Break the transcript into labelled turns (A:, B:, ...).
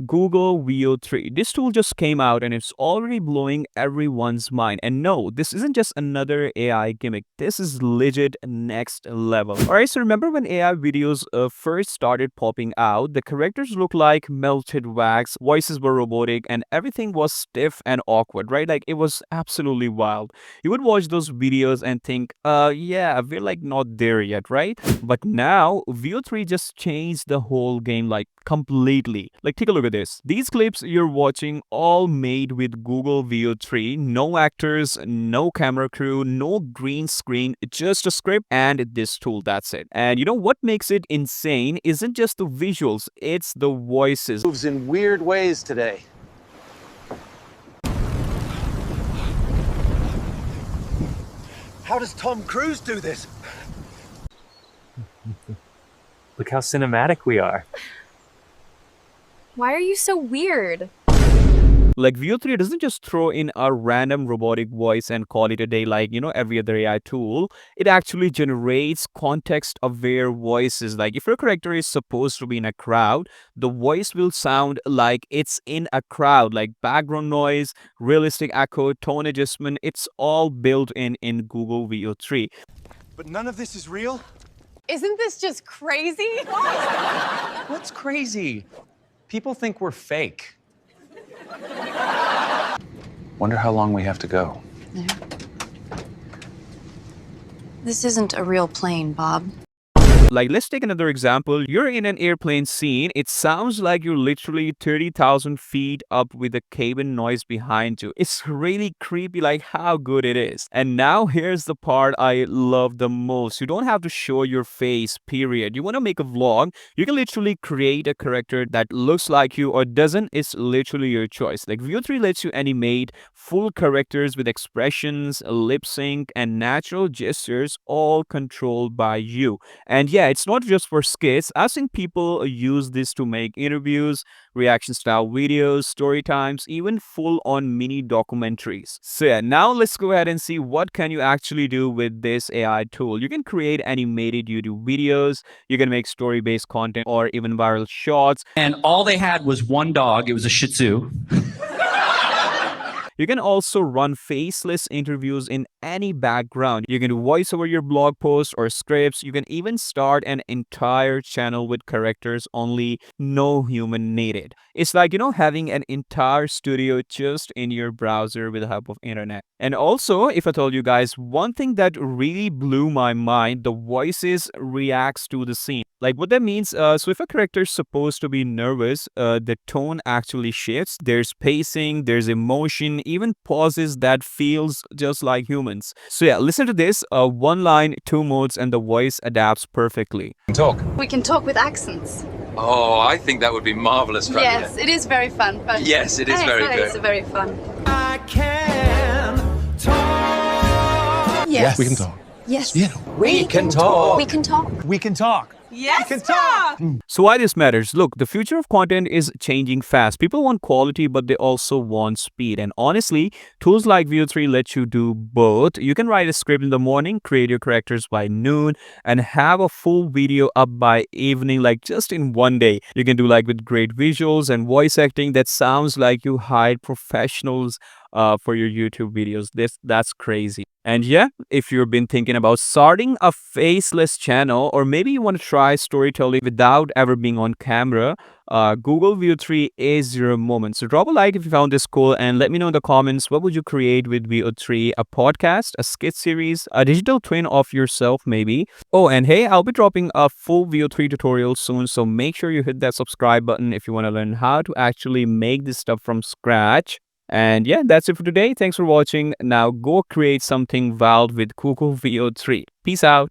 A: Google Veo 3. This tool just came out and it's already blowing everyone's mind. And no, this isn't just another AI gimmick. This is legit next level. Alright, so remember when AI videos first started popping out, the characters looked like melted wax, voices were robotic, and everything was stiff and awkward, right? Like it was absolutely wild. You would watch those videos and think, yeah, we're like not there yet, right? But now, Veo 3 just changed the whole game like completely. Like, take a look at this. These clips you're watching all made with Google Veo 3. No actors, no camera crew, no green screen, just a script and this tool. That's it. And you know what makes it insane isn't just the visuals, it's the voices.
B: Moves in weird ways today. How does Tom Cruise do this?
C: Look how cinematic we are.
D: Why are you so weird?
A: Like Veo 3 doesn't just throw in a random robotic voice and call it a day like, every other AI tool. It actually generates context-aware voices. Like if your character is supposed to be in a crowd, the voice will sound like it's in a crowd. Like background noise, realistic echo, tone adjustment, it's all built in Google Veo 3.
B: But none of this is real?
E: Isn't this just crazy?
F: What's crazy? People think we're fake.
G: Wonder how long we have to go.
H: This isn't a real plane, Bob.
A: Like, let's take another example. You're in an airplane scene. It sounds like you're literally 30,000 feet up with a cabin noise behind you. It's really creepy, like how good it is. And now here's the part I love the most. You don't have to show your face, period. You want to make a vlog, you can literally create a character that looks like you or doesn't. It's literally your choice. Like Veo 3 lets you animate full characters with expressions, lip sync, and natural gestures, all controlled by you. And yeah, it's not just for skits. I've seen people use this to make interviews, reaction style videos, story times, even full on mini documentaries. So yeah, now let's go ahead and see what can you actually do with this AI tool. You can create animated YouTube videos, you can make story based content or even viral shots.
F: And all they had was one dog. It was a Shih Tzu.
A: You can also run faceless interviews in any background. You can do voice over your blog posts or scripts. You can even start an entire channel with characters only, no human needed. It's like, having an entire studio just in your browser with the help of internet. And also, if I told you guys, one thing that really blew my mind, the voices reacts to the scene. Like what that means, so if a character is supposed to be nervous, the tone actually shifts. There's pacing, there's emotion, even pauses that feels just like humans. So yeah, listen to this, one line, two modes, and the voice adapts perfectly.
G: Talk.
E: We can talk with accents.
G: Oh, I think that would be marvelous fun.
E: Yes, it is very fun. But
G: Yes, it is very good.
E: It's very fun.
B: I can talk.
H: Yes.
G: We can talk.
H: Yes.
G: We can talk.
H: We can talk.
B: We can talk.
E: Yes,
B: We can talk.
A: So why this matters? Look, the future of content is changing fast. People want quality, but they also want speed. And honestly, tools like Veo 3 let you do both. You can write a script in the morning, create your characters by noon, and have a full video up by evening, like just in one day. You can do like with great visuals and voice acting that sounds like you hired professionals for your YouTube videos. That's crazy. And yeah, if you've been thinking about starting a faceless channel, or maybe you want to try storytelling without ever being on camera, Google Veo 3 is your moment. So drop a like if you found this cool and let me know in the comments, what would you create with Veo 3? A podcast, a skit series, a digital twin of yourself maybe? Oh, and hey, I'll be dropping a full Veo 3 tutorial soon, so make sure you hit that subscribe button if you want to learn how to actually make this stuff from scratch. And yeah, that's it for today. Thanks for watching. Now go create something wild with Google Veo 3. Peace out.